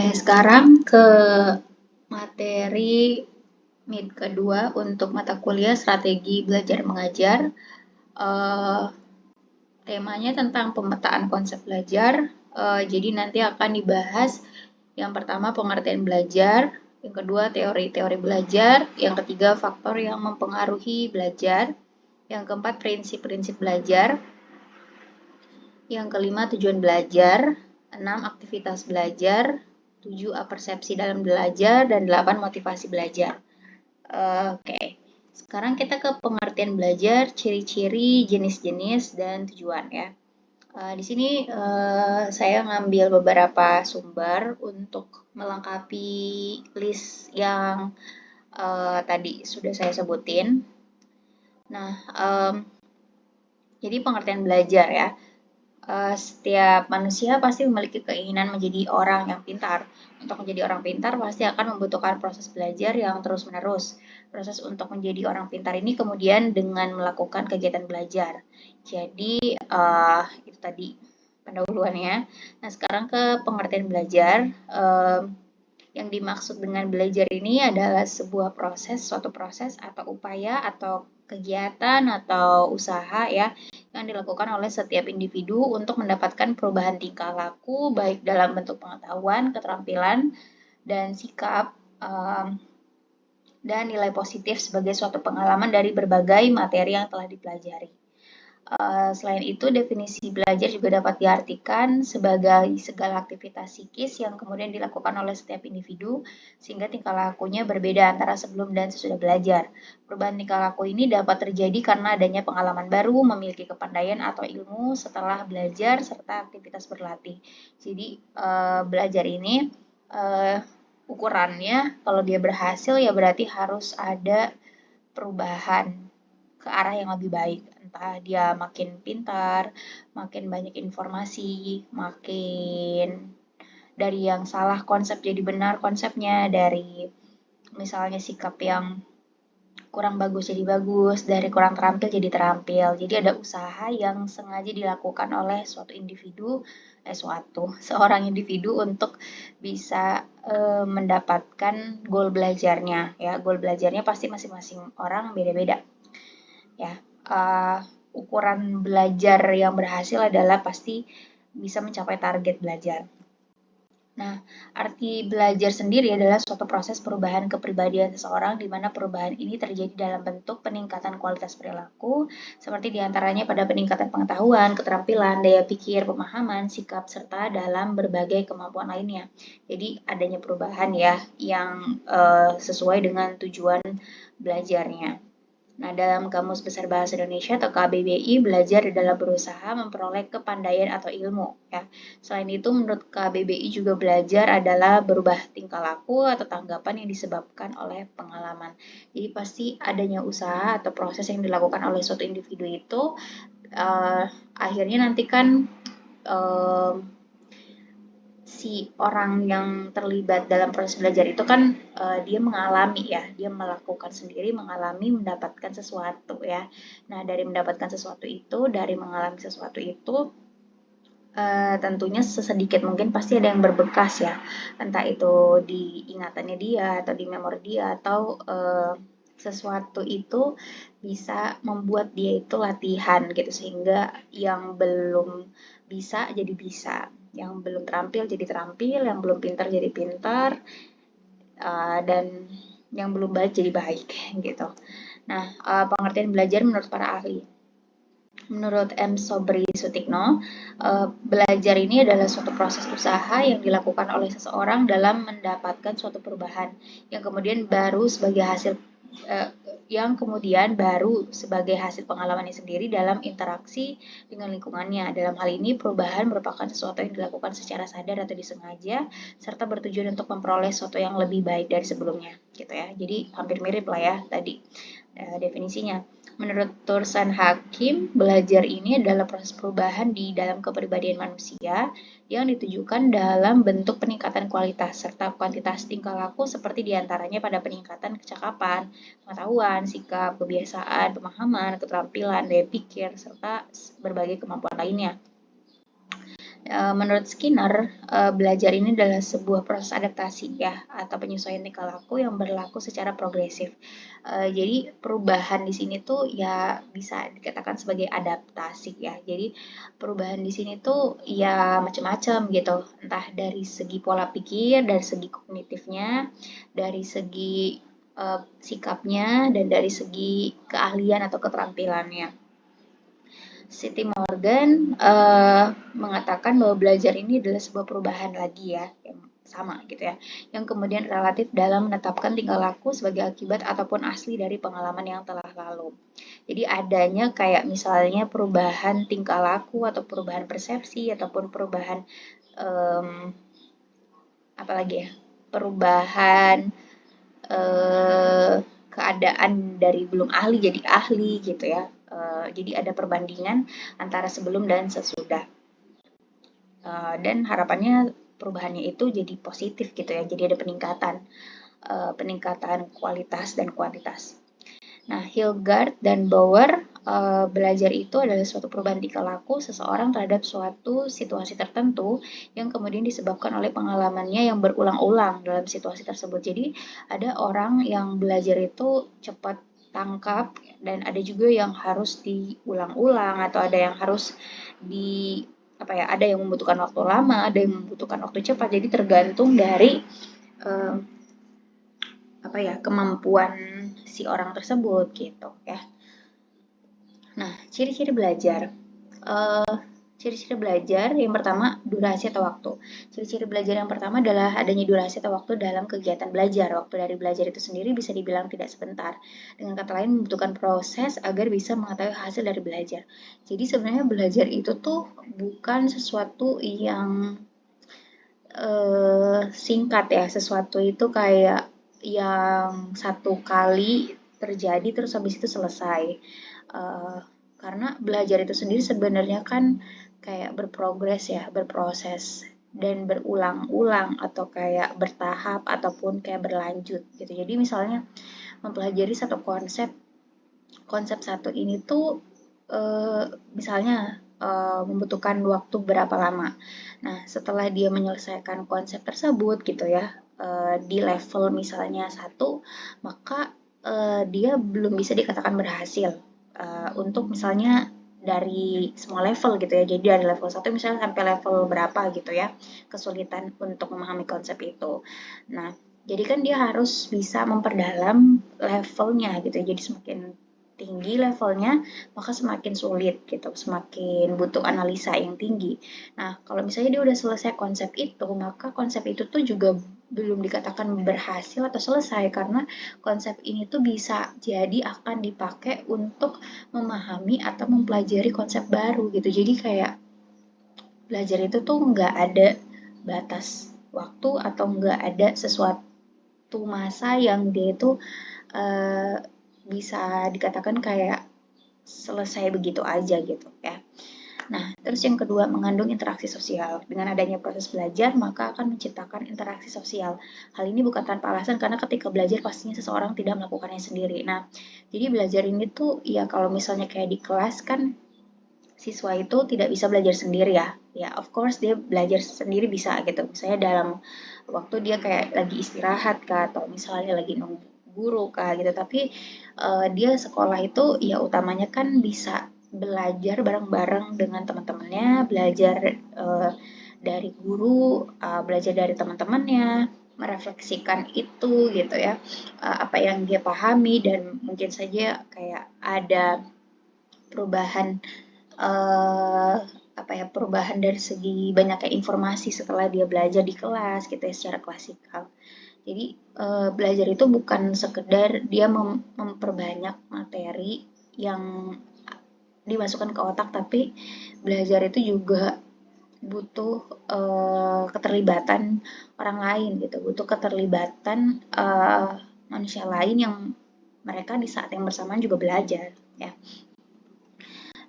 Oke, sekarang ke materi mid kedua untuk mata kuliah strategi belajar mengajar. Temanya tentang pemetaan konsep belajar. Jadi nanti akan dibahas yang pertama pengertian belajar, yang kedua teori-teori belajar, yang ketiga faktor yang mempengaruhi belajar, yang keempat prinsip-prinsip belajar, yang kelima tujuan belajar, 6 aktivitas belajar, 7 apersepsi dalam belajar, dan 8 motivasi belajar. Oke, sekarang kita ke pengertian belajar, ciri-ciri, jenis-jenis, dan tujuan ya. Di sini saya ngambil beberapa sumber untuk melengkapi list yang tadi sudah saya sebutin. Nah, jadi pengertian belajar ya. Setiap manusia pasti memiliki keinginan menjadi orang yang pintar. Untuk menjadi orang pintar pasti akan membutuhkan proses belajar yang terus-menerus. Proses untuk menjadi orang pintar ini kemudian dengan melakukan kegiatan belajar. Jadi itu tadi pendahuluannya. Nah sekarang ke pengertian belajar. Yang dimaksud dengan belajar ini adalah sebuah proses, suatu proses atau upaya atau kegiatan atau usaha ya yang dilakukan oleh setiap individu untuk mendapatkan perubahan tingkah laku baik dalam bentuk pengetahuan, keterampilan, dan sikap dan nilai positif sebagai suatu pengalaman dari berbagai materi yang telah dipelajari. Selain itu, definisi belajar juga dapat diartikan sebagai segala aktivitas psikis yang kemudian dilakukan oleh setiap individu sehingga tingkah lakunya berbeda antara sebelum dan sesudah belajar. Perubahan tingkah laku ini dapat terjadi karena adanya pengalaman baru, memiliki kepandaian atau ilmu setelah belajar, serta aktivitas berlatih. Jadi, belajar ini ukurannya kalau dia berhasil ya berarti harus ada perubahan ke arah yang lebih baik. Entah dia makin pintar, makin banyak informasi, makin dari yang salah konsep jadi benar konsepnya, dari misalnya sikap yang kurang bagus jadi bagus, dari kurang terampil jadi terampil. Jadi ada usaha yang sengaja dilakukan oleh seorang individu untuk bisa mendapatkan goal belajarnya. Ya, goal belajarnya pasti masing-masing orang beda-beda. Ya, ukuran belajar yang berhasil adalah pasti bisa mencapai target belajar. Nah, arti belajar sendiri adalah suatu proses perubahan kepribadian seseorang di mana perubahan ini terjadi dalam bentuk peningkatan kualitas perilaku, seperti diantaranya pada peningkatan pengetahuan, keterampilan, daya pikir, pemahaman, sikap, serta dalam berbagai kemampuan lainnya. Jadi, adanya perubahan ya yang sesuai dengan tujuan belajarnya. Nah, dalam Kamus Besar Bahasa Indonesia atau KBBI, belajar adalah berusaha memperoleh kepandaian atau ilmu. Ya. Selain itu, menurut KBBI juga belajar adalah berubah tingkah laku atau tanggapan yang disebabkan oleh pengalaman. Jadi pasti adanya usaha atau proses yang dilakukan oleh suatu individu itu, akhirnya nanti kan si orang yang terlibat dalam proses belajar itu kan dia mengalami ya, dia melakukan sendiri, mengalami, mendapatkan sesuatu ya. Nah, dari mendapatkan sesuatu itu, dari mengalami sesuatu itu, tentunya sesedikit mungkin pasti ada yang berbekas ya, entah itu di ingatannya dia atau di memori dia atau sesuatu itu bisa membuat dia itu latihan gitu sehingga yang belum bisa jadi bisa, yang belum terampil jadi terampil, yang belum pintar jadi pintar, dan yang belum baik jadi baik gitu. Nah, pengertian belajar menurut para ahli. Menurut M. Sobri Sutikno, belajar ini adalah suatu proses usaha yang dilakukan oleh seseorang dalam mendapatkan suatu perubahan yang kemudian baru sebagai hasil pengalamannya sendiri dalam interaksi dengan lingkungannya. Dalam hal ini, perubahan merupakan sesuatu yang dilakukan secara sadar atau disengaja, serta bertujuan untuk memperoleh sesuatu yang lebih baik dari sebelumnya. Gitu ya. Jadi hampir mirip lah ya tadi definisinya. Menurut Tursan Hakim, belajar ini adalah proses perubahan di dalam kepribadian manusia yang ditujukan dalam bentuk peningkatan kualitas serta kuantitas tingkah laku seperti diantaranya pada peningkatan kecakapan, pengetahuan, sikap, kebiasaan, pemahaman, keterampilan, daya pikir, serta berbagai kemampuan lainnya. Menurut Skinner, belajar ini adalah sebuah proses adaptasi ya atau penyesuaian tingkah laku yang berlaku secara progresif. Jadi perubahan di sini tuh ya bisa dikatakan sebagai adaptasi ya. Jadi perubahan di sini tuh ya macam-macam gitu, entah dari segi pola pikir, dari segi kognitifnya, dari segi sikapnya, dan dari segi keahlian atau keterampilannya. Siti Morgan mengatakan bahwa belajar ini adalah sebuah perubahan lagi ya, yang sama gitu ya, yang kemudian relatif dalam menetapkan tingkah laku sebagai akibat ataupun asli dari pengalaman yang telah lalu. Jadi adanya kayak misalnya perubahan tingkah laku atau perubahan persepsi ataupun perubahan apalagi ya, perubahan keadaan dari belum ahli jadi ahli gitu ya. Jadi ada perbandingan antara sebelum dan sesudah. Dan harapannya perubahannya itu jadi positif gitu ya. Jadi ada peningkatan kualitas dan kuantitas. Nah, Hilgard dan Bauer belajar itu adalah suatu perubahan tingkah laku seseorang terhadap suatu situasi tertentu yang kemudian disebabkan oleh pengalamannya yang berulang-ulang dalam situasi tersebut. Jadi, ada orang yang belajar itu cepat tangkap dan ada juga yang harus diulang-ulang atau ada yang harus di ada yang membutuhkan waktu lama, ada yang membutuhkan waktu cepat. Jadi tergantung dari kemampuan si orang tersebut gitu ya. Nah, ciri-ciri belajar. Ciri-ciri belajar yang pertama durasi atau waktu. Ciri-ciri belajar yang pertama adalah adanya durasi atau waktu dalam kegiatan belajar. Waktu dari belajar itu sendiri bisa dibilang tidak sebentar. Dengan kata lain membutuhkan proses agar bisa mengetahui hasil dari belajar. Jadi sebenarnya belajar itu tuh bukan sesuatu yang singkat ya, sesuatu itu kayak yang satu kali terjadi terus habis itu selesai. Karena belajar itu sendiri sebenarnya kan kayak berprogres ya, berproses dan berulang-ulang atau kayak bertahap ataupun kayak berlanjut gitu. Jadi misalnya mempelajari satu konsep satu ini tuh misalnya membutuhkan waktu berapa lama. Nah, setelah dia menyelesaikan konsep tersebut gitu ya, di level misalnya 1, maka dia belum bisa dikatakan berhasil. Untuk misalnya dari semua level gitu ya, jadi dari level 1 misalnya sampai level berapa gitu ya, kesulitan untuk memahami konsep itu. Nah, jadi kan dia harus bisa memperdalam levelnya gitu ya, jadi semakin tinggi levelnya, maka semakin sulit gitu, semakin butuh analisa yang tinggi. Nah, kalau misalnya dia udah selesai konsep itu, maka konsep itu tuh juga belum dikatakan berhasil atau selesai karena konsep ini tuh bisa jadi akan dipakai untuk memahami atau mempelajari konsep baru gitu. Jadi kayak belajar itu tuh nggak ada batas waktu atau nggak ada sesuatu masa yang dia itu bisa dikatakan kayak selesai begitu aja gitu ya. Nah, terus yang kedua, mengandung interaksi sosial. Dengan adanya proses belajar, maka akan menciptakan interaksi sosial. Hal ini bukan tanpa alasan karena ketika belajar pastinya seseorang tidak melakukannya sendiri. Nah, jadi belajar ini tuh ya kalau misalnya kayak di kelas kan siswa itu tidak bisa belajar sendiri ya. Ya, of course dia belajar sendiri bisa gitu. Misalnya dalam waktu dia kayak lagi istirahat kah atau misalnya lagi nunggu guru kah gitu. Tapi dia sekolah itu ya utamanya kan bisa belajar bareng-bareng dengan teman-temannya, belajar dari guru, belajar dari teman-temannya, merefleksikan itu gitu ya, apa yang dia pahami dan mungkin saja kayak ada perubahan perubahan dari segi banyaknya informasi setelah dia belajar di kelas gitu ya secara klasikal. Jadi belajar itu bukan sekedar dia memperbanyak materi yang dimasukkan ke otak, tapi belajar itu juga butuh keterlibatan orang lain gitu, butuh keterlibatan manusia lain yang mereka di saat yang bersamaan juga belajar ya.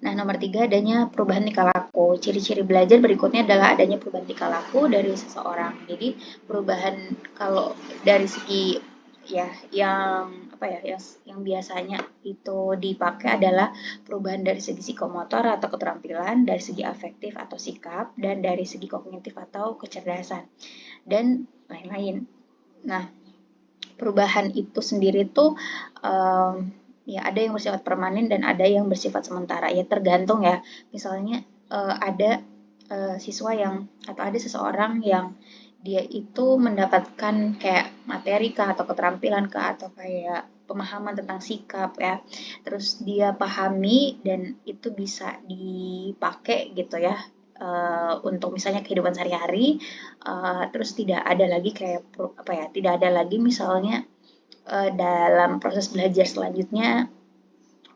Nah, nomor 3 adanya perubahan tingkah laku. Ciri-ciri belajar berikutnya adalah adanya perubahan tingkah laku dari seseorang. Jadi, perubahan kalau dari segi ya yang biasanya itu dipakai adalah perubahan dari segi psikomotor atau keterampilan, dari segi afektif atau sikap, dan dari segi kognitif atau kecerdasan dan lain-lain. Nah, perubahan itu sendiri tuh ya ada yang bersifat permanen dan ada yang bersifat sementara. Ya tergantung ya. Misalnya ada siswa yang atau ada seseorang yang dia itu mendapatkan kayak materi kah atau keterampilan kah atau kayak pemahaman tentang sikap ya. Terus dia pahami dan itu bisa dipakai gitu ya untuk misalnya kehidupan sehari-hari. Terus tidak ada lagi kayak tidak ada lagi misalnya dalam proses belajar selanjutnya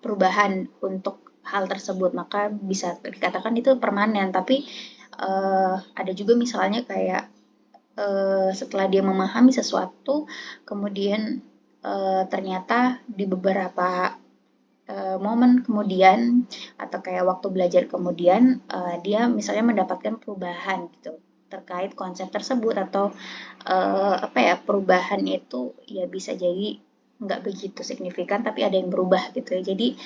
perubahan untuk hal tersebut, maka bisa dikatakan itu permanen. Tapi ada juga misalnya kayak setelah dia memahami sesuatu, kemudian ternyata di beberapa momen kemudian atau kayak waktu belajar kemudian dia misalnya mendapatkan perubahan gitu terkait konsep tersebut atau perubahan itu ya bisa jadi nggak begitu signifikan tapi ada yang berubah gitu ya. Jadi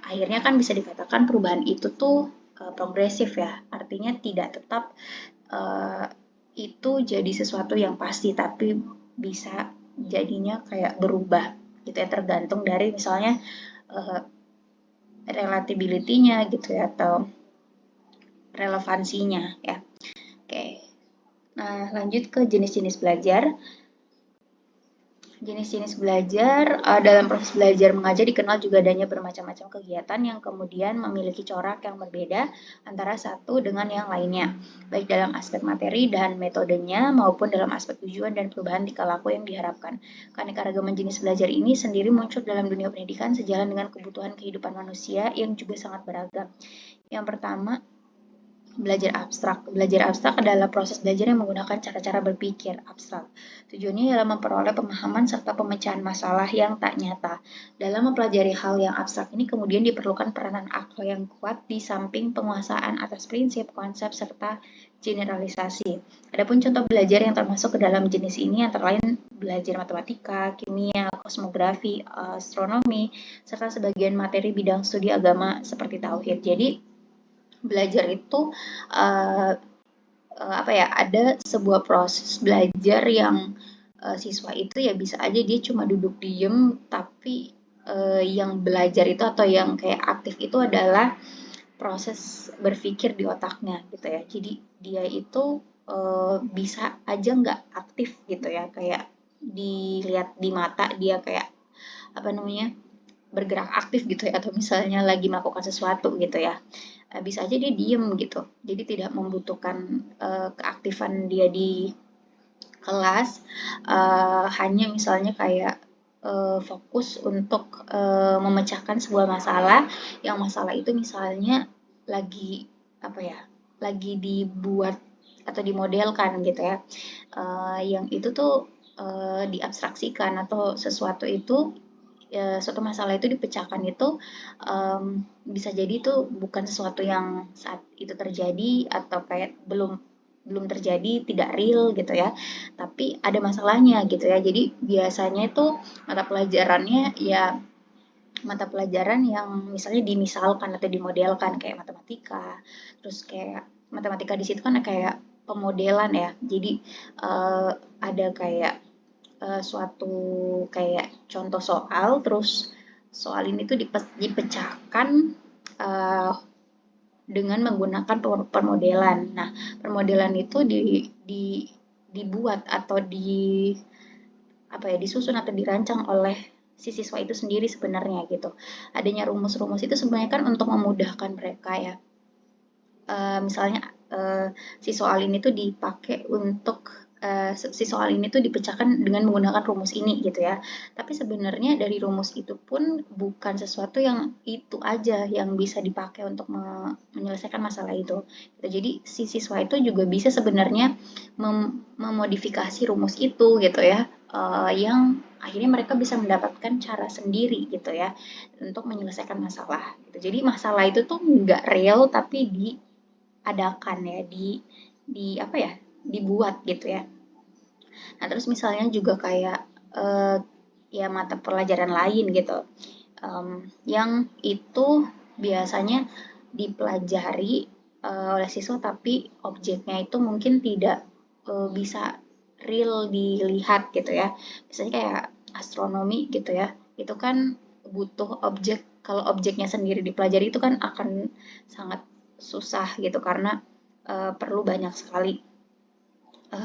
akhirnya kan bisa dikatakan perubahan itu tuh progresif ya, artinya tidak tetap uh, itu jadi sesuatu yang pasti tapi bisa jadinya kayak berubah gitu ya, tergantung dari misalnya uh, relatability-nya gitu ya atau relevansinya ya. Oke. Nah, lanjut ke jenis-jenis belajar. Jenis-jenis belajar, dalam proses belajar mengajar dikenal juga adanya bermacam-macam kegiatan yang kemudian memiliki corak yang berbeda antara satu dengan yang lainnya, baik dalam aspek materi dan metodenya maupun dalam aspek tujuan dan perubahan tingkah laku yang diharapkan. Keanekaragaman jenis belajar ini sendiri muncul dalam dunia pendidikan sejalan dengan kebutuhan kehidupan manusia yang juga sangat beragam. Yang pertama, belajar abstrak. Belajar abstrak adalah proses belajar yang menggunakan cara-cara berpikir abstrak. Tujuannya adalah memperoleh pemahaman serta pemecahan masalah yang tak nyata. Dalam mempelajari hal yang abstrak ini kemudian diperlukan peranan akal yang kuat di samping penguasaan atas prinsip, konsep, serta generalisasi. Adapun contoh belajar yang termasuk ke dalam jenis ini antara lain belajar matematika, kimia, kosmografi, astronomi, serta sebagian materi bidang studi agama seperti tauhid. Jadi belajar itu uh, ada sebuah proses belajar yang siswa itu ya bisa aja dia cuma duduk diem tapi yang belajar itu atau yang kayak aktif itu adalah proses berpikir di otaknya gitu ya. Jadi dia itu bisa aja nggak aktif gitu ya, kayak dilihat di mata dia kayak apa namanya bergerak aktif gitu ya atau misalnya lagi melakukan sesuatu gitu ya. Bisa aja dia diem gitu. Jadi tidak membutuhkan keaktifan dia di kelas, hanya misalnya kayak fokus untuk memecahkan sebuah masalah, yang masalah itu misalnya lagi apa ya, lagi dibuat atau dimodelkan gitu ya, yang itu tuh diabstraksikan atau sesuatu itu suatu masalah itu dipecahkan itu bisa jadi itu bukan sesuatu yang saat itu terjadi atau kayak belum belum terjadi, tidak real gitu ya, tapi ada masalahnya gitu ya. Jadi biasanya itu mata pelajarannya ya mata pelajaran yang misalnya dimisalkan atau dimodelkan kayak matematika, terus kayak matematika di situ kan kayak pemodelan ya. Jadi ada kayak suatu kayak contoh soal, terus soal ini tuh dipecahkan uh, dengan menggunakan permodelan. Nah, permodelan itu dibuat atau disusun atau dirancang oleh si siswa itu sendiri sebenarnya gitu. Adanya rumus-rumus itu sebenarnya kan untuk memudahkan mereka ya. Misalnya si soal ini tuh dipakai untuk si soal ini tuh dipecahkan dengan menggunakan rumus ini gitu ya. Tapi sebenarnya dari rumus itu pun bukan sesuatu yang itu aja yang bisa dipakai untuk menyelesaikan masalah itu. Gitu. Jadi si siswa itu juga bisa sebenarnya memodifikasi rumus itu gitu ya, yang akhirnya mereka bisa mendapatkan cara sendiri gitu ya untuk menyelesaikan masalah. Gitu. Jadi masalah itu tuh nggak real tapi diadakan ya, di apa ya, dibuat gitu ya. Nah terus misalnya juga kayak ya mata pelajaran lain gitu, yang itu biasanya dipelajari oleh siswa tapi objeknya itu mungkin tidak bisa real dilihat gitu ya. Misalnya kayak astronomi gitu ya, itu kan butuh objek. Kalau objeknya sendiri dipelajari itu kan akan sangat susah gitu karena perlu banyak sekali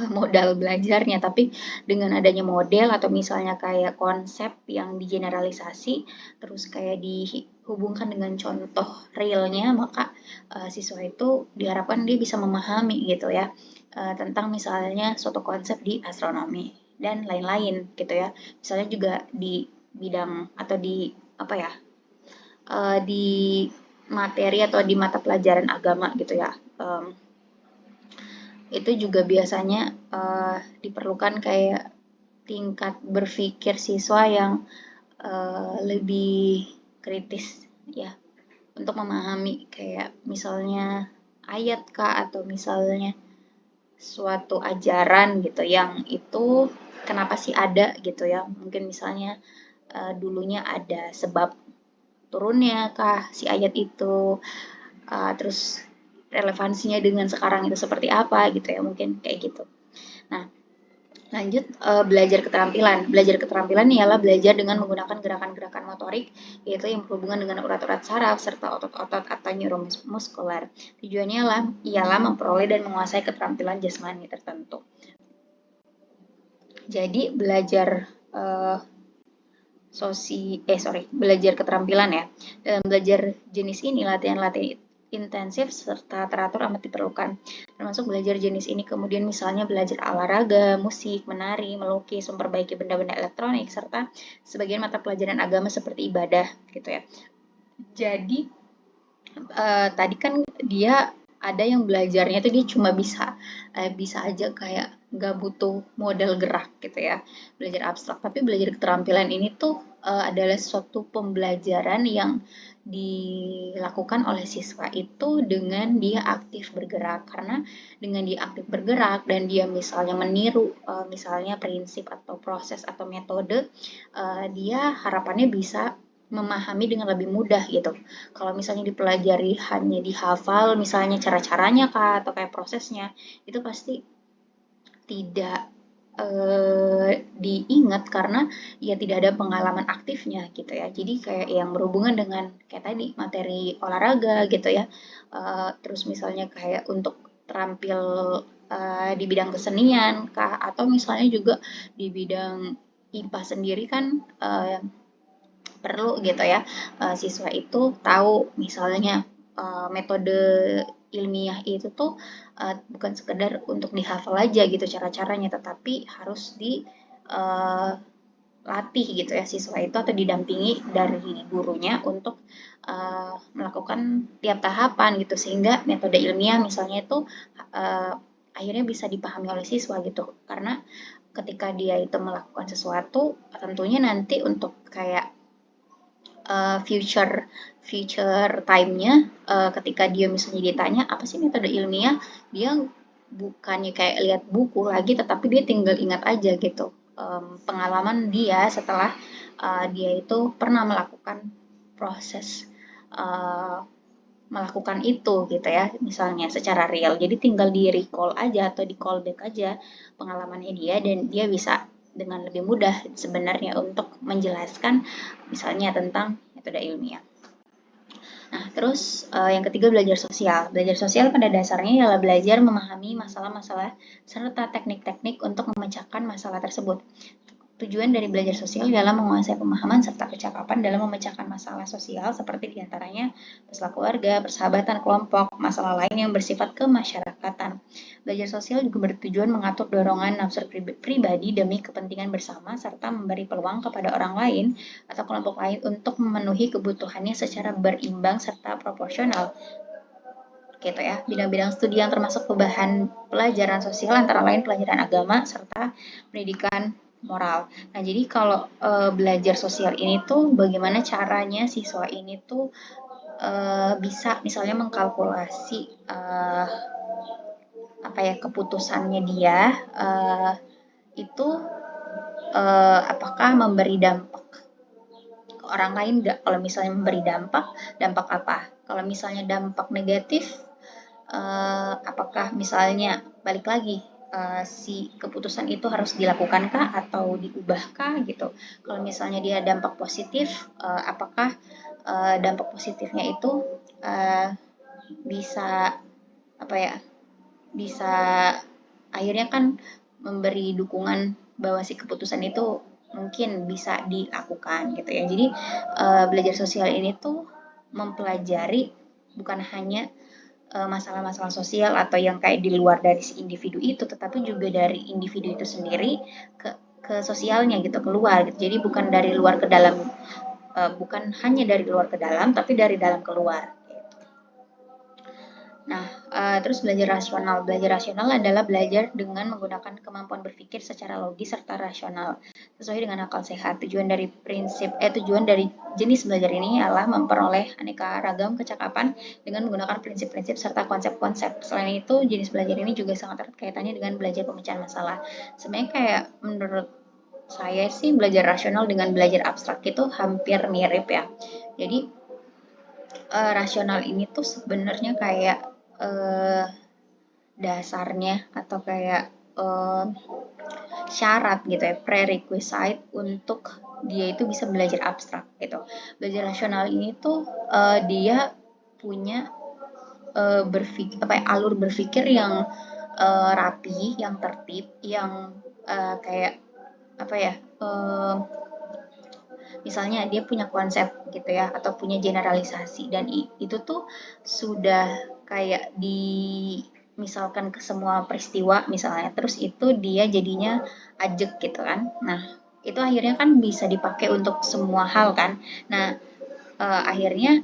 modal belajarnya, tapi dengan adanya model atau misalnya kayak konsep yang digeneralisasi, terus kayak dihubungkan dengan contoh realnya, maka siswa itu diharapkan dia bisa memahami gitu ya, tentang misalnya suatu konsep di astronomi dan lain-lain gitu ya. Misalnya juga di bidang atau di apa ya, di materi atau di mata pelajaran agama gitu ya. Itu juga biasanya diperlukan kayak tingkat berpikir siswa yang lebih kritis ya untuk memahami kayak misalnya ayat kah atau misalnya suatu ajaran gitu yang itu kenapa sih ada gitu ya, mungkin misalnya dulunya ada sebab turunnya kah si ayat itu, terus relevansinya dengan sekarang itu seperti apa gitu ya, mungkin kayak gitu. Nah, lanjut belajar keterampilan. Belajar keterampilan ialah belajar dengan menggunakan gerakan-gerakan motorik, yaitu yang berhubungan dengan urat-urat saraf serta otot-otot atau neuromuskuler. Tujuannya ialah memperoleh dan menguasai keterampilan jasmani tertentu. Jadi belajar belajar keterampilan ya. Dalam belajar jenis ini, latihan-latihan intensif serta teratur amat diperlukan. Termasuk belajar jenis ini kemudian misalnya belajar olahraga, musik, menari, melukis, memperbaiki benda-benda elektronik, serta sebagian mata pelajaran agama seperti ibadah gitu ya. Jadi tadi kan dia ada yang belajarnya itu dia cuma bisa aja kayak nggak butuh model gerak gitu ya, belajar abstrak. Tapi belajar keterampilan ini tuh adalah suatu pembelajaran yang dilakukan oleh siswa itu dengan dia aktif bergerak, karena dengan dia aktif bergerak dan dia misalnya meniru misalnya prinsip atau proses atau metode, dia harapannya bisa memahami dengan lebih mudah gitu. Kalau misalnya dipelajari hanya dihafal misalnya cara-caranya kah atau kayak prosesnya, itu pasti tidak diingat karena ya tidak ada pengalaman aktifnya gitu ya. Jadi kayak yang berhubungan dengan kayak tadi materi olahraga gitu ya. Terus misalnya kayak untuk terampil di bidang kesenian kah atau misalnya juga di bidang IPA sendiri kan perlu gitu ya siswa itu tahu misalnya metode ilmiah itu tuh bukan sekedar untuk dihafal aja gitu cara-caranya, tetapi harus dilatih gitu ya siswa itu atau didampingi dari gurunya untuk melakukan tiap tahapan gitu sehingga metode ilmiah misalnya itu akhirnya bisa dipahami oleh siswa gitu, karena ketika dia itu melakukan sesuatu tentunya nanti untuk kayak future time-nya ketika dia misalnya ditanya apa sih metode ilmiah, dia bukannya kayak lihat buku lagi tetapi dia tinggal ingat aja gitu pengalaman dia setelah dia itu pernah melakukan proses melakukan itu gitu ya misalnya secara real, jadi tinggal di recall aja atau di callback aja pengalamannya dia dan dia bisa dengan lebih mudah sebenarnya untuk menjelaskan misalnya tentang metode ilmiah. Nah, terus yang ketiga belajar sosial. Belajar sosial pada dasarnya ialah belajar memahami masalah-masalah serta teknik-teknik untuk memecahkan masalah tersebut. Tujuan dari belajar sosial ialah menguasai pemahaman serta kecakapan dalam memecahkan masalah sosial seperti diantaranya masalah keluarga, persahabatan, kelompok, masalah lain yang bersifat kemasyarakatan. Belajar sosial juga bertujuan mengatur dorongan nafsu pribadi demi kepentingan bersama serta memberi peluang kepada orang lain atau kelompok lain untuk memenuhi kebutuhannya secara berimbang serta proporsional gitu ya. Bidang-bidang studi yang termasuk bahan pelajaran sosial antara lain pelajaran agama serta pendidikan moral. Nah, jadi kalau belajar sosial ini tuh bagaimana caranya siswa ini tuh bisa misalnya mengkalkulasi apa ya keputusannya dia itu apakah memberi dampak ke orang lain nggak? Kalau misalnya memberi dampak, dampak apa? Kalau misalnya dampak negatif, apakah misalnya balik lagi si keputusan itu harus dilakukankah atau diubahkah gitu? Kalau misalnya dia dampak positif, apakah dampak positifnya itu bisa apa ya? Bisa akhirnya kan memberi dukungan bahwa si keputusan itu mungkin bisa dilakukan gitu ya. Jadi belajar sosial ini tuh mempelajari bukan hanya masalah-masalah sosial atau yang kayak di luar dari si individu itu, tetapi juga dari individu itu sendiri ke sosialnya gitu, keluar gitu. Jadi bukan dari luar ke dalam, bukan hanya dari luar ke dalam, tapi dari dalam keluar. Nah, terus belajar rasional. Belajar rasional adalah belajar dengan menggunakan kemampuan berpikir secara logis serta rasional, sesuai dengan akal sehat. Tujuan dari jenis belajar ini adalah memperoleh aneka ragam kecakapan dengan menggunakan prinsip-prinsip serta konsep-konsep. Selain itu, jenis belajar ini juga sangat erat kaitannya dengan belajar pemecahan masalah. Sebenarnya kayak menurut saya sih belajar rasional dengan belajar abstrak itu hampir mirip ya. Jadi rasional ini tuh sebenarnya kayak dasarnya atau kayak syarat gitu ya, prerequisite untuk dia itu bisa belajar abstrak gitu. Belajar rasional ini tuh dia punya alur berpikir yang rapi, yang tertib, yang kayak apa ya? Misalnya dia punya konsep gitu ya atau punya generalisasi dan itu tuh sudah kayak misalkan ke semua peristiwa misalnya terus itu dia jadinya ajek gitu kan. Nah, itu akhirnya kan bisa dipakai untuk semua hal kan. Nah, akhirnya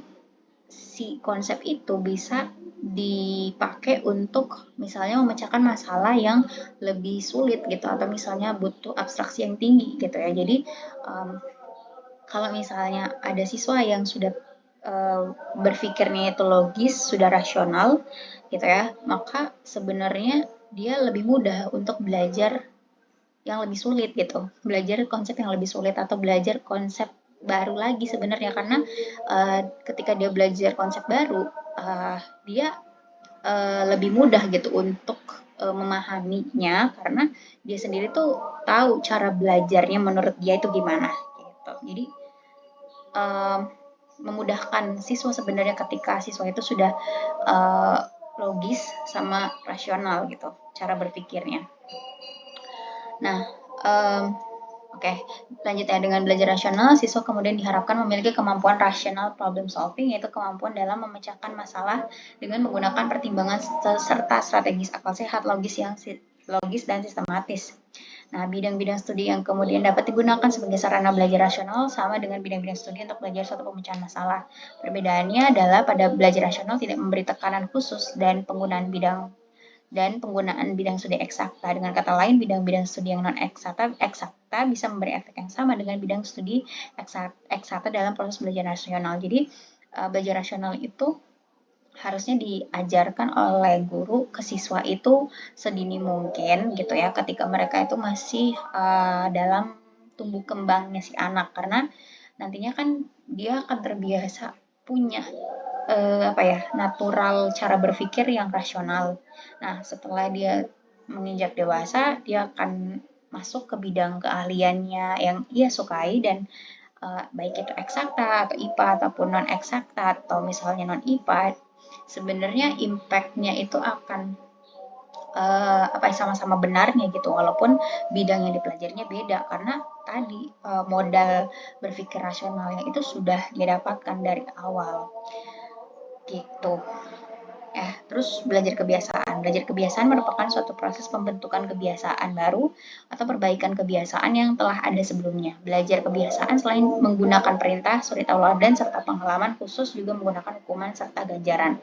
si konsep itu bisa dipakai untuk misalnya memecahkan masalah yang lebih sulit gitu atau misalnya butuh abstraksi yang tinggi gitu ya. Jadi kalau misalnya ada siswa yang sudah berpikirnya itu logis, sudah rasional gitu ya, maka sebenarnya dia lebih mudah untuk belajar yang lebih sulit gitu. Belajar konsep yang lebih sulit atau belajar konsep baru lagi sebenarnya karena ketika dia belajar konsep baru, dia lebih mudah gitu untuk memahaminya karena dia sendiri tuh tahu cara belajarnya menurut dia itu gimana gitu. Jadi memudahkan siswa sebenarnya ketika siswa itu sudah logis sama rasional gitu cara berpikirnya. Nah, oke, lanjutnya dengan belajar rasional, siswa kemudian diharapkan memiliki kemampuan rational problem solving, yaitu kemampuan dalam memecahkan masalah dengan menggunakan pertimbangan serta strategis akal sehat, logis dan sistematis. Nah, bidang-bidang studi yang kemudian dapat digunakan sebagai sarana belajar rasional sama dengan bidang-bidang studi untuk belajar suatu pemecahan masalah. Perbedaannya adalah pada belajar rasional tidak memberi tekanan khusus dan penggunaan bidang studi eksakta. Dengan kata lain, bidang-bidang studi yang non-eksakta bisa memberi efek yang sama dengan bidang studi eksakta dalam proses belajar rasional. Jadi, belajar rasional itu harusnya diajarkan oleh guru ke siswa itu sedini mungkin gitu ya ketika mereka itu masih dalam tumbuh kembangnya si anak karena nantinya kan dia akan terbiasa punya natural cara berpikir yang rasional. Nah, setelah dia menginjak dewasa, dia akan masuk ke bidang keahliannya yang ia sukai dan baik itu eksakta atau IPA ataupun non eksakta atau misalnya non IPA sebenarnya impact-nya itu akan sama-sama benarnya gitu walaupun bidang yang dipelajarinya beda karena tadi modal berpikir rasionalnya itu sudah didapatkan dari awal gitu. Terus belajar kebiasaan. Belajar kebiasaan merupakan suatu proses pembentukan kebiasaan baru atau perbaikan kebiasaan yang telah ada sebelumnya. Belajar kebiasaan selain menggunakan perintah, suri tauladan, serta pengalaman khusus juga menggunakan hukuman serta ganjaran.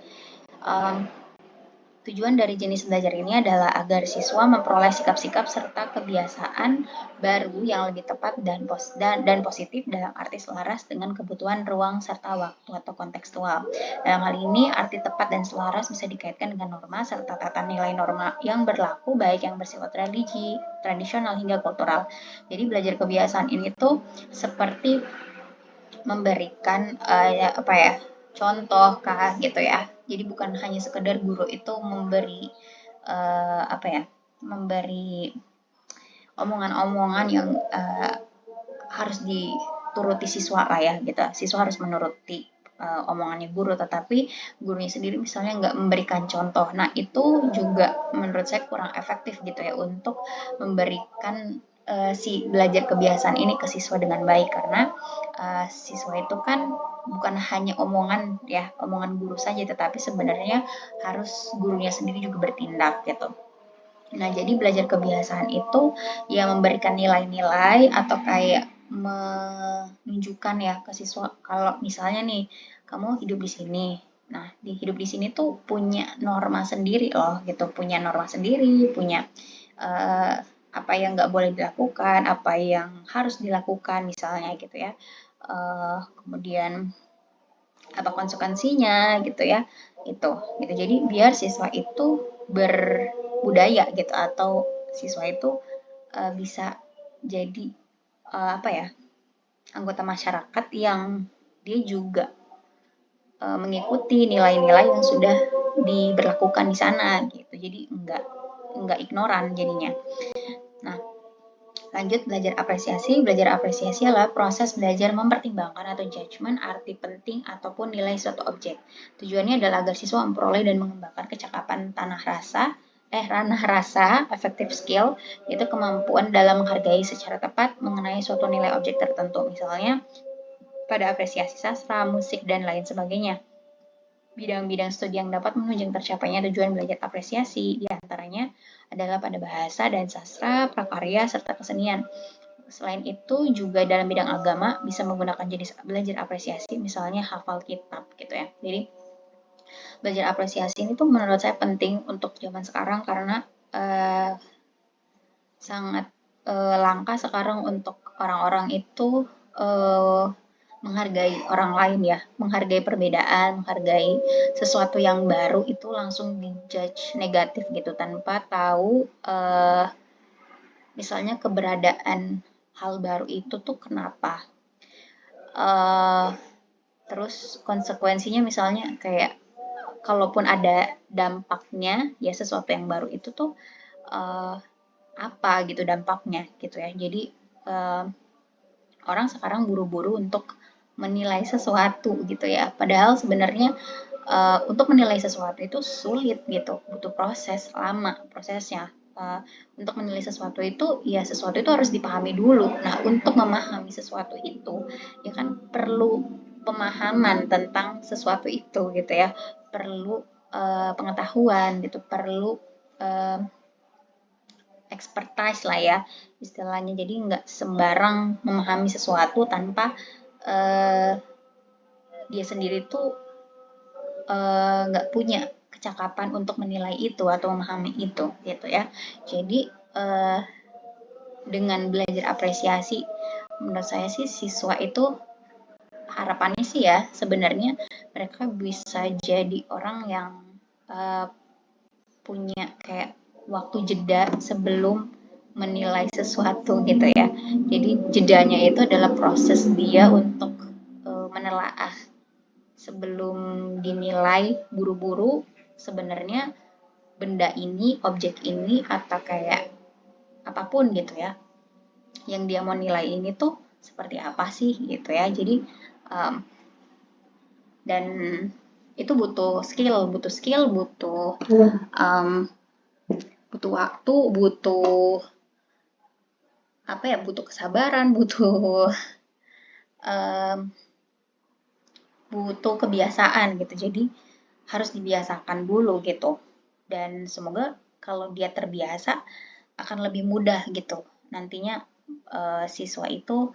Tujuan dari jenis belajar ini adalah agar siswa memperoleh sikap-sikap serta kebiasaan baru yang lebih tepat dan positif dalam arti selaras dengan kebutuhan ruang serta waktu atau kontekstual. Dalam hal ini, arti tepat dan selaras bisa dikaitkan dengan norma serta tata nilai norma yang berlaku baik yang bersifat religi, tradisional hingga kultural. Jadi belajar kebiasaan ini tuh seperti memberikan contoh kah gitu ya. Jadi bukan hanya sekedar guru itu memberi memberi omongan-omongan yang harus dituruti siswa lah ya gitu. Siswa harus menuruti omongannya guru, tetapi gurunya sendiri misalnya nggak memberikan contoh. Nah itu juga menurut saya kurang efektif gitu ya untuk memberikan si belajar kebiasaan ini ke siswa dengan baik, karena siswa itu kan bukan hanya omongan guru saja, tetapi sebenarnya harus gurunya sendiri juga bertindak gitu. Nah, jadi belajar kebiasaan itu ya memberikan nilai-nilai atau kayak menunjukkan ya ke siswa kalau misalnya nih kamu hidup di sini. Nah, hidup di sini tuh punya norma sendiri loh gitu, punya norma sendiri, punya apa yang nggak boleh dilakukan, apa yang harus dilakukan misalnya gitu ya. Kemudian apa konsekuensinya gitu ya, itu gitu. Jadi biar siswa itu berbudaya gitu, atau siswa itu bisa jadi anggota masyarakat yang dia juga mengikuti nilai-nilai yang sudah diberlakukan di sana gitu. Jadi enggak ignoran jadinya. Nah, lanjut belajar apresiasi. Belajar apresiasi adalah proses belajar mempertimbangkan atau judgement arti penting ataupun nilai suatu objek. Tujuannya adalah agar siswa memperoleh dan mengembangkan kecakapan ranah rasa, affective skill, yaitu kemampuan dalam menghargai secara tepat mengenai suatu nilai objek tertentu. Misalnya pada apresiasi sastra, musik, dan lain sebagainya. Bidang-bidang studi yang dapat menunjang tercapainya tujuan belajar apresiasi diantaranya adalah pada bahasa dan sastra, prakarya, serta kesenian. Selain itu juga dalam bidang agama bisa menggunakan jenis belajar apresiasi, misalnya hafal kitab gitu ya. Jadi belajar apresiasi ini tuh menurut saya penting untuk zaman sekarang karena sangat langka sekarang untuk orang-orang itu menghargai orang lain ya, menghargai perbedaan, menghargai sesuatu yang baru itu langsung dijudge negatif gitu tanpa tahu misalnya keberadaan hal baru itu tuh kenapa. Terus konsekuensinya misalnya kayak kalaupun ada dampaknya ya sesuatu yang baru itu tuh apa gitu dampaknya gitu ya. Jadi orang sekarang buru-buru untuk menilai sesuatu gitu ya. Padahal sebenarnya untuk menilai sesuatu itu sulit gitu, butuh proses lama prosesnya. Untuk menilai sesuatu itu ya sesuatu itu harus dipahami dulu. Nah, untuk memahami sesuatu itu ya kan perlu pemahaman tentang sesuatu itu gitu ya. Perlu pengetahuan gitu, perlu expertise lah ya istilahnya. Jadi nggak sembarang memahami sesuatu tanpa dia sendiri tuh nggak punya kecakapan untuk menilai itu atau memahami itu gitu ya. Jadi dengan belajar apresiasi menurut saya sih siswa itu harapannya sih ya sebenarnya mereka bisa jadi orang yang punya kayak waktu jeda sebelum menilai sesuatu gitu ya. Jadi jedanya itu adalah proses dia untuk menelaah sebelum dinilai buru-buru sebenarnya benda ini, objek ini atau kayak apapun gitu ya. Yang dia mau nilai ini tuh seperti apa sih gitu ya. Jadi dan itu butuh skill, butuh waktu, butuh kesabaran, butuh kebiasaan gitu. Jadi harus dibiasakan dulu gitu. Dan semoga kalau dia terbiasa akan lebih mudah gitu. Nantinya siswa itu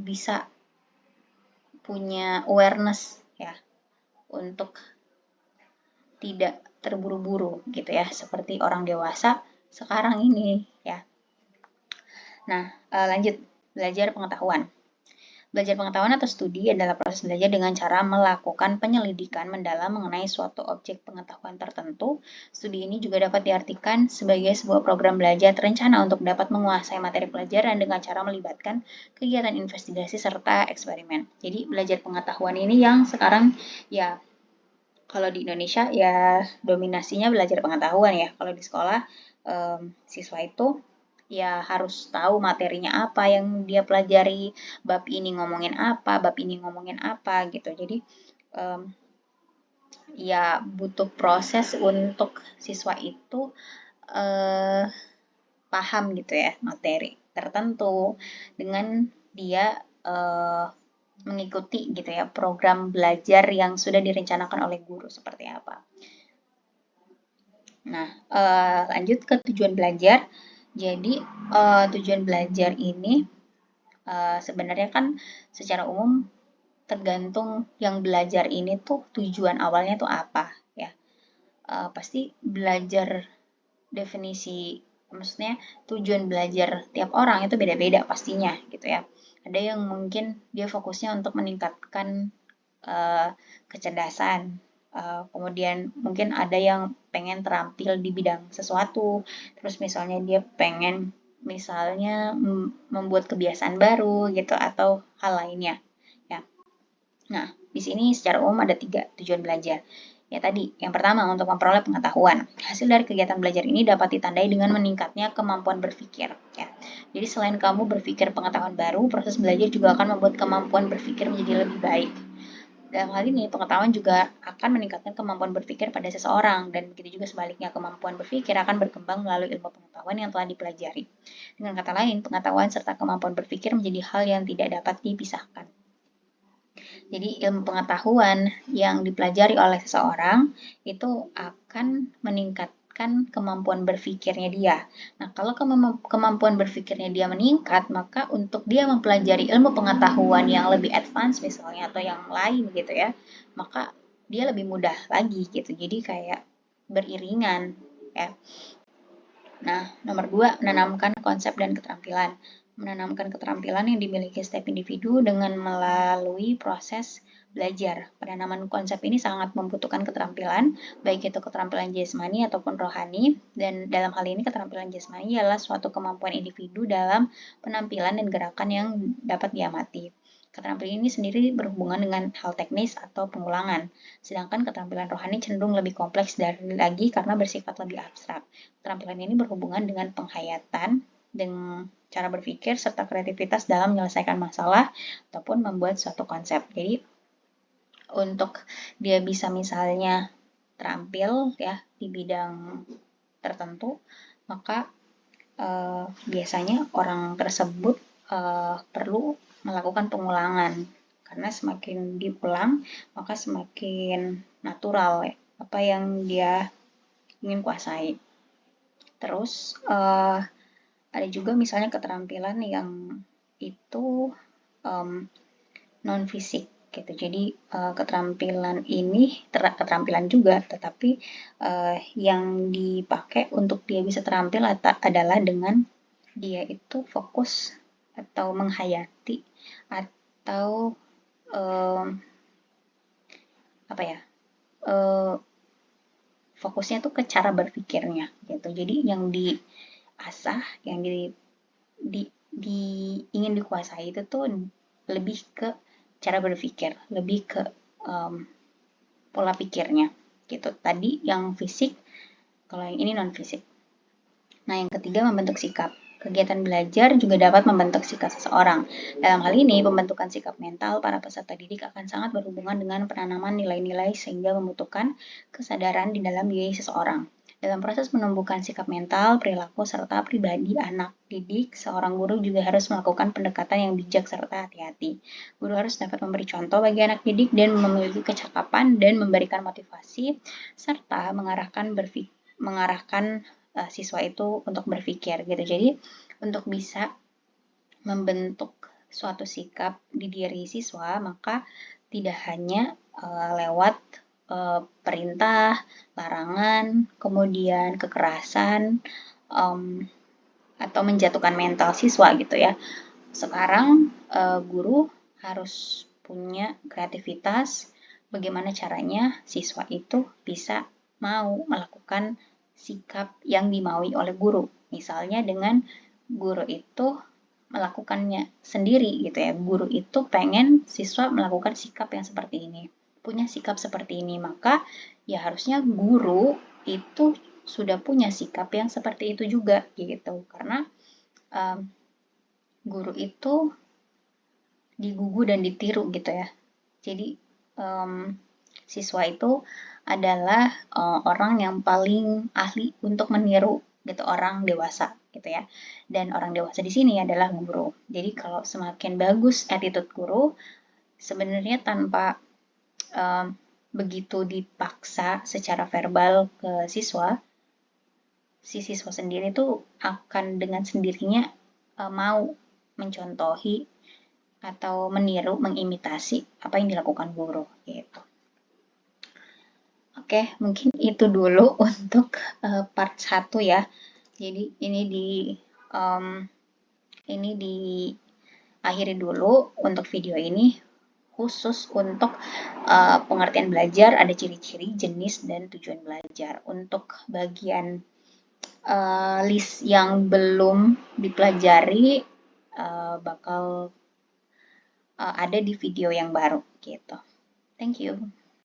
bisa punya awareness ya untuk tidak terburu-buru gitu ya, seperti orang dewasa sekarang ini ya. Nah, lanjut, belajar pengetahuan. Belajar pengetahuan atau studi adalah proses belajar dengan cara melakukan penyelidikan mendalam mengenai suatu objek pengetahuan tertentu. Studi ini juga dapat diartikan sebagai sebuah program belajar terencana untuk dapat menguasai materi pelajaran dengan cara melibatkan kegiatan investigasi serta eksperimen. Jadi belajar pengetahuan ini yang sekarang ya, kalau di Indonesia ya dominasinya belajar pengetahuan ya. Kalau di sekolah siswa itu ya harus tahu materinya apa yang dia pelajari, bab ini ngomongin apa, bab ini ngomongin apa gitu. Jadi ya butuh proses untuk siswa itu paham gitu ya materi tertentu dengan dia mengikuti gitu ya program belajar yang sudah direncanakan oleh guru seperti apa. Nah, lanjut ke tujuan belajar. Jadi, tujuan belajar ini sebenarnya kan secara umum tergantung yang belajar ini tuh tujuan awalnya tuh apa ya. Pasti belajar definisi, maksudnya tujuan belajar tiap orang itu beda-beda pastinya gitu ya. Ada yang mungkin dia fokusnya untuk meningkatkan kecerdasan, kemudian mungkin ada yang pengen terampil di bidang sesuatu, terus misalnya dia pengen misalnya membuat kebiasaan baru gitu atau hal lainnya ya. Nah, di sini secara umum ada 3 tujuan belajar. Ya tadi, yang pertama untuk memperoleh pengetahuan. Hasil dari kegiatan belajar ini dapat ditandai dengan meningkatnya kemampuan berpikir. Ya. Jadi selain kamu berpikir pengetahuan baru, proses belajar juga akan membuat kemampuan berpikir menjadi lebih baik. Dalam hal ini, pengetahuan juga akan meningkatkan kemampuan berpikir pada seseorang, dan begitu juga sebaliknya, kemampuan berpikir akan berkembang melalui ilmu pengetahuan yang telah dipelajari. Dengan kata lain, pengetahuan serta kemampuan berpikir menjadi hal yang tidak dapat dipisahkan. Jadi, ilmu pengetahuan yang dipelajari oleh seseorang itu akan meningkatkan kemampuan berpikirnya dia. Nah, kalau kemampuan berpikirnya dia meningkat, maka untuk dia mempelajari ilmu pengetahuan yang lebih advance misalnya atau yang lain gitu ya, maka dia lebih mudah lagi gitu. Jadi kayak beriringan ya. Nah, nomor 2, menanamkan konsep dan keterampilan. Menanamkan keterampilan yang dimiliki setiap individu dengan melalui proses belajar. Penanaman konsep ini sangat membutuhkan keterampilan, baik itu keterampilan jasmani ataupun rohani, dan dalam hal ini keterampilan jasmani adalah suatu kemampuan individu dalam penampilan dan gerakan yang dapat diamati. Keterampilan ini sendiri berhubungan dengan hal teknis atau pengulangan, sedangkan keterampilan rohani cenderung lebih kompleks lagi karena bersifat lebih abstrak. Keterampilan ini berhubungan dengan penghayatan, dengan cara berpikir, serta kreativitas dalam menyelesaikan masalah ataupun membuat suatu konsep. Jadi, untuk dia bisa misalnya terampil ya di bidang tertentu, maka biasanya orang tersebut perlu melakukan pengulangan, karena semakin diulang maka semakin natural ya, apa yang dia ingin kuasai. Terus ada juga misalnya keterampilan yang itu non fisik gitu. Jadi keterampilan ini keterampilan juga, tetapi yang dipakai untuk dia bisa terampil adalah dengan dia itu fokus atau menghayati atau apa ya, fokusnya tuh ke cara berpikirnya gitu. Jadi yang diasah, yang ingin dikuasai itu tuh lebih ke cara berpikir, lebih ke pola pikirnya gitu. Tadi yang fisik, kalau yang ini non fisik. Nah, yang ketiga membentuk sikap. Kegiatan belajar juga dapat membentuk sikap seseorang. Dalam hal ini, pembentukan sikap mental para peserta didik akan sangat berhubungan dengan penanaman nilai-nilai sehingga membutuhkan kesadaran di dalam diri seseorang. Dalam proses menumbuhkan sikap mental, perilaku, serta pribadi anak didik, seorang guru juga harus melakukan pendekatan yang bijak serta hati-hati. Guru harus dapat memberi contoh bagi anak didik dan memiliki kecakapan dan memberikan motivasi, serta mengarahkan siswa itu untuk berpikir gitu. Jadi untuk bisa membentuk suatu sikap di diri siswa, maka tidak hanya lewat perintah, larangan, kemudian kekerasan, atau menjatuhkan mental siswa gitu ya. Sekarang guru harus punya kreativitas bagaimana caranya siswa itu bisa mau melakukan sikap yang dimaui oleh guru. Misalnya dengan guru itu melakukannya sendiri gitu ya. Guru itu pengen siswa melakukan sikap yang seperti ini, punya sikap seperti ini, maka ya harusnya guru itu sudah punya sikap yang seperti itu juga gitu. Karena guru itu digugu dan ditiru gitu ya. Jadi siswa itu adalah orang yang paling ahli untuk meniru gitu orang dewasa gitu ya. Dan orang dewasa di sini adalah guru. Jadi kalau semakin bagus attitude guru, sebenarnya tanpa begitu dipaksa secara verbal ke siswa, si siswa sendiri tuh akan dengan sendirinya mau mencontohi atau meniru, mengimitasi apa yang dilakukan guru gitu. Oke, mungkin itu dulu untuk part 1 ya. Jadi ini diakhiri dulu untuk video ini, khusus untuk pengertian belajar, ada ciri-ciri, jenis, dan tujuan belajar. Untuk bagian list yang belum dipelajari bakal ada di video yang baru gitu. Thank you.